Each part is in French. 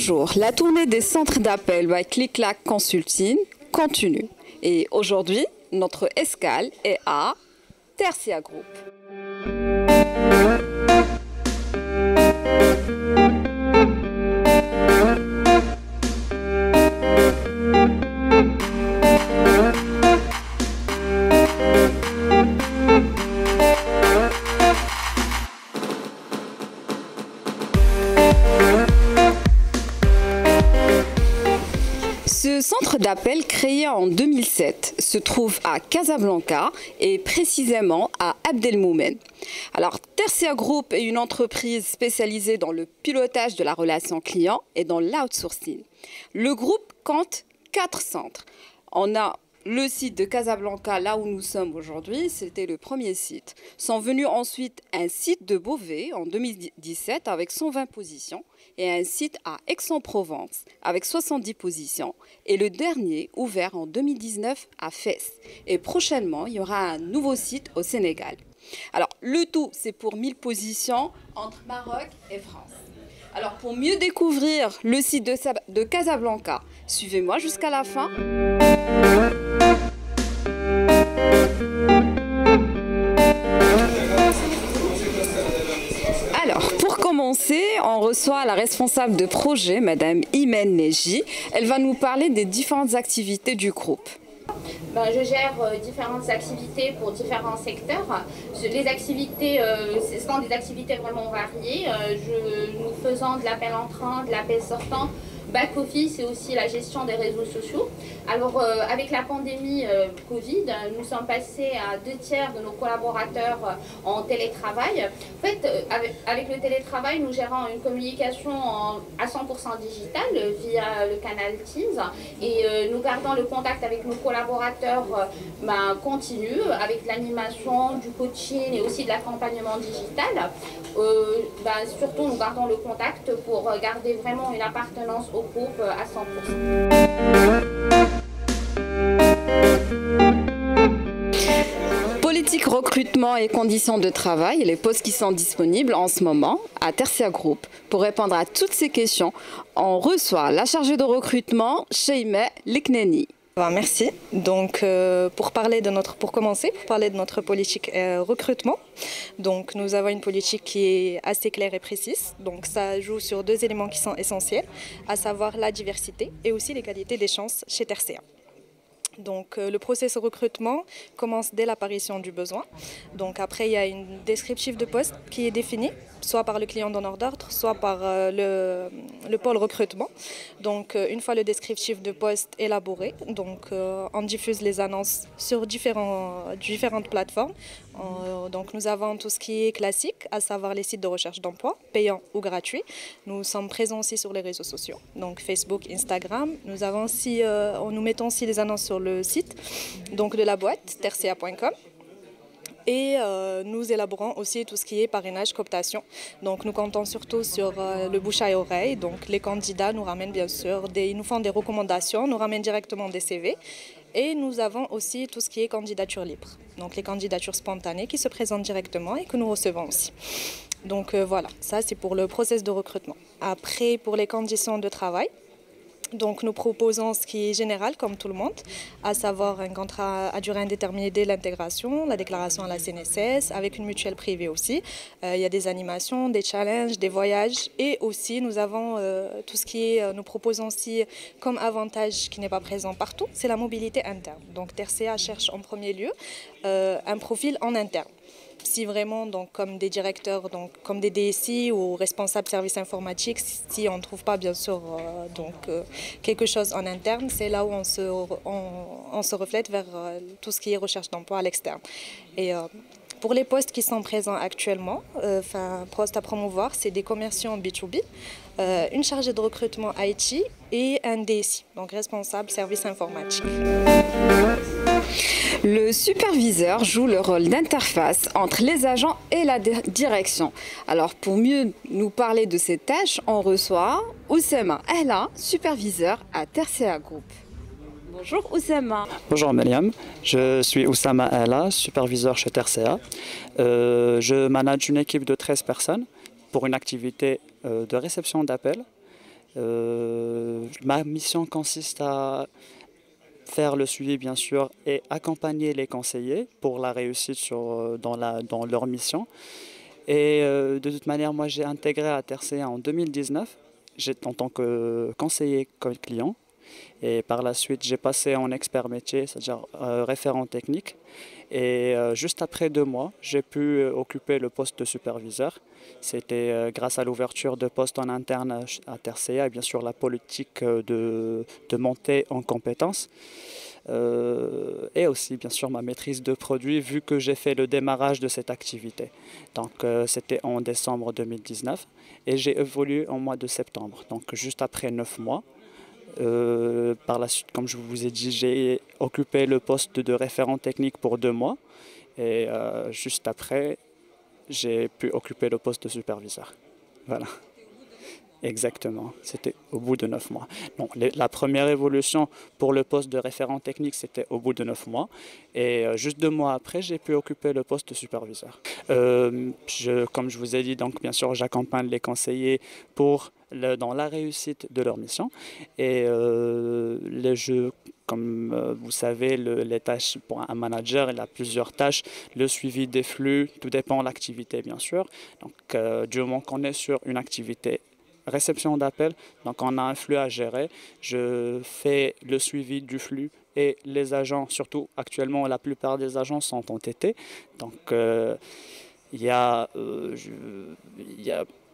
Bonjour, la tournée des centres d'appel by Click-Clack Consulting continue. Et aujourd'hui, notre escale est à Tertia Group. Ce centre d'appel créé en 2007 se trouve à Casablanca et précisément à Abdelmoumen. Alors, Tertia Group est une entreprise spécialisée dans le pilotage de la relation client et dans l'outsourcing. Le groupe compte 4 centres. On a le site de Casablanca, là où nous sommes aujourd'hui, c'était le premier site. Sont venus ensuite un site de Beauvais en 2017 avec 120 positions et un site à Aix-en-Provence avec 70 positions et le dernier ouvert en 2019 à Fès. Et prochainement, il y aura un nouveau site au Sénégal. Alors, le tout, c'est pour 1000 positions entre Maroc et France. Alors, pour mieux découvrir le site de Casablanca, suivez-moi jusqu'à la fin. Alors, pour commencer, on reçoit la responsable de projet, Madame Imen Neji. Elle va nous parler des différentes activités du groupe. Je gère différentes activités pour différents secteurs. Les activités, ce sont des activités vraiment variées. Nous faisons de l'appel entrant, de l'appel sortant, back-office et aussi la gestion des réseaux sociaux. Alors, avec la pandémie Covid, nous sommes passés à 2/3 de nos collaborateurs en télétravail. En fait, avec le télétravail, nous gérons une communication à 100% digitale via le canal Teams et nous gardons le contact avec nos collaborateurs continu avec l'animation, du coaching et aussi de l'accompagnement digital. Surtout, nous gardons le contact pour garder vraiment une appartenance au groupe à 100%. Politique, recrutement et conditions de travail, les postes qui sont disponibles en ce moment à Tertia Group. Pour répondre à toutes ces questions, on reçoit la chargée de recrutement, Sheima Lekneni. Merci. Donc, pour parler de notre politique recrutement, donc nous avons une politique qui est assez claire et précise. Donc, ça joue sur 2 éléments qui sont essentiels, à savoir la diversité et aussi l'égalité des chances chez Tertia. Donc, le processus de recrutement commence dès l'apparition du besoin. Donc, après, il y a une descriptif de poste qui est défini, soit par le client donneur d'ordre, soit par le pôle recrutement. Donc, une fois le descriptif de poste élaboré, donc, on diffuse les annonces sur différentes plateformes. Donc, nous avons tout ce qui est classique, à savoir les sites de recherche d'emploi, payants ou gratuits. Nous sommes présents aussi sur les réseaux sociaux, donc Facebook, Instagram. Nous mettons aussi les annonces sur le site donc de la boîte, tertia.com. Et nous élaborons aussi tout ce qui est parrainage, cooptation. Donc nous comptons surtout sur le bouche à oreille. Donc les candidats nous ramènent bien sûr, ils nous font des recommandations, nous ramènent directement des CV. Et nous avons aussi tout ce qui est candidature libre. Donc les candidatures spontanées qui se présentent directement et que nous recevons aussi. Donc voilà, ça c'est pour le process de recrutement. Après, pour les conditions de travail, donc nous proposons ce qui est général comme tout le monde, à savoir un contrat à durée indéterminée dès l'intégration, la déclaration à la CNSS, avec une mutuelle privée aussi. Il y a des animations, des challenges, des voyages et aussi nous avons tout ce qui est, nous proposons aussi comme avantage qui n'est pas présent partout, c'est la mobilité interne. Donc Tertia cherche en premier lieu un profil en interne. Si vraiment, donc, comme des directeurs, donc, comme des DSI ou responsables services informatiques, si on ne trouve pas bien sûr quelque chose en interne, c'est là où on se reflète vers tout ce qui est recherche d'emploi à l'externe. Et pour les postes qui sont présents actuellement, postes à promouvoir, c'est des commerciaux en B2B, une chargée de recrutement IT et un DSI, donc responsable service informatique. Le superviseur joue le rôle d'interface entre les agents et la direction. Alors pour mieux nous parler de ces tâches, on reçoit Oussama Ella, superviseur à Tertia Group. Bonjour Oussama. Bonjour Mariam, je suis Oussama Ella, superviseur chez Tertia. Je manage une équipe de 13 personnes pour une activité de réception d'appels Ma mission consiste à faire le suivi, bien sûr, et accompagner les conseillers pour la réussite dans leur mission. Et de toute manière, moi, j'ai intégré à TRCA en 2019 en tant que conseiller client. Et par la suite, j'ai passé en expert métier, c'est-à-dire référent technique. Et juste après 2 mois, j'ai pu occuper le poste de superviseur. C'était grâce à l'ouverture de postes en interne à TRCA et bien sûr la politique de montée en compétences. Et aussi bien sûr ma maîtrise de produit vu que j'ai fait le démarrage de cette activité. Donc c'était en décembre 2019 et j'ai évolué en mois de septembre, donc juste après 9 mois. Par la suite, comme je vous ai dit, j'ai occupé le poste de référent technique pour 2 mois et juste après, j'ai pu occuper le poste de superviseur. Voilà. Exactement, c'était au bout de 9 mois. Non, la première évolution pour le poste de référent technique, c'était au bout de 9 mois. Et juste 2 mois après, j'ai pu occuper le poste de superviseur. Comme je vous ai dit, donc bien sûr, j'accompagne les conseillers dans la réussite de leur mission. Et comme vous savez, les tâches pour un manager, il a plusieurs tâches. Le suivi des flux, tout dépend de l'activité, bien sûr. Donc, du moment qu'on est sur une activité réception d'appel, donc on a un flux à gérer. Je fais le suivi du flux et les agents, surtout actuellement, la plupart des agents sont en TT. Donc, il y a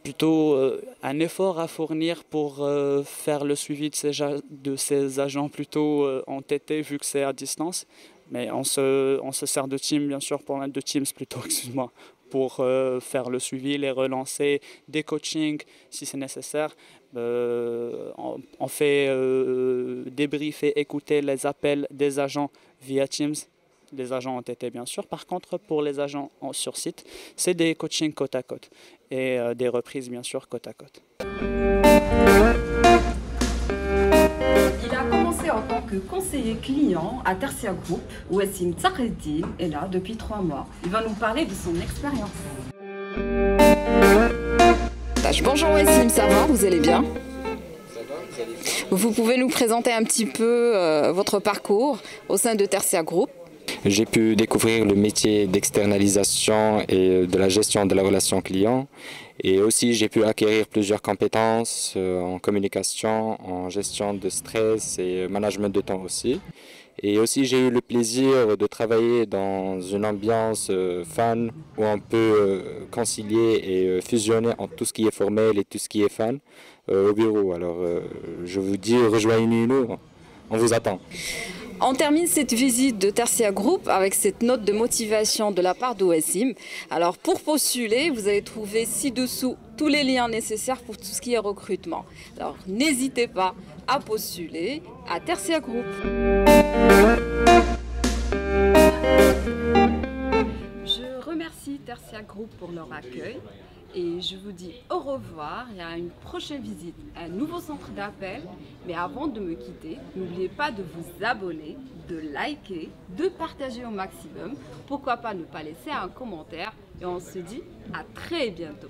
plutôt un effort à fournir pour faire le suivi de ces agents plutôt en TT vu que c'est à distance. Mais on se sert de Teams, bien sûr, de Teams plutôt, excuse-moi, pour faire le suivi, les relancer, des coachings si c'est nécessaire. On fait débriefer, écouter les appels des agents via Teams, des agents en TT bien sûr. Par contre, pour les agents sur site, c'est des coachings côte à côte et des reprises bien sûr côte à côte. Il a commencé en tant que conseiller client à Tertia Group. Wassim Tsareddine est là depuis 3 mois. Il va nous parler de son expérience. Bonjour Wassim, ça va? Vous allez bien? Ça va, vous allez bien? Vous pouvez nous présenter un petit peu votre parcours au sein de Tertia Group? J'ai pu découvrir le métier d'externalisation et de la gestion de la relation client. Et aussi, j'ai pu acquérir plusieurs compétences en communication, en gestion de stress et management de temps aussi. Et aussi, j'ai eu le plaisir de travailler dans une ambiance fun où on peut concilier et fusionner entre tout ce qui est formel et tout ce qui est fun au bureau. Alors, je vous dis, rejoignez-nous, on vous attend. On termine cette visite de Tertia Group avec cette note de motivation de la part de Wassim. Alors pour postuler, vous allez trouver ci-dessous tous les liens nécessaires pour tout ce qui est recrutement. Alors n'hésitez pas à postuler à Tertia Group. Je remercie Tertia Group pour leur accueil. Et je vous dis au revoir et à une prochaine visite, un nouveau centre d'appel. Mais avant de me quitter, n'oubliez pas de vous abonner, de liker, de partager au maximum. Pourquoi pas ne pas laisser un commentaire. Et on se dit à très bientôt.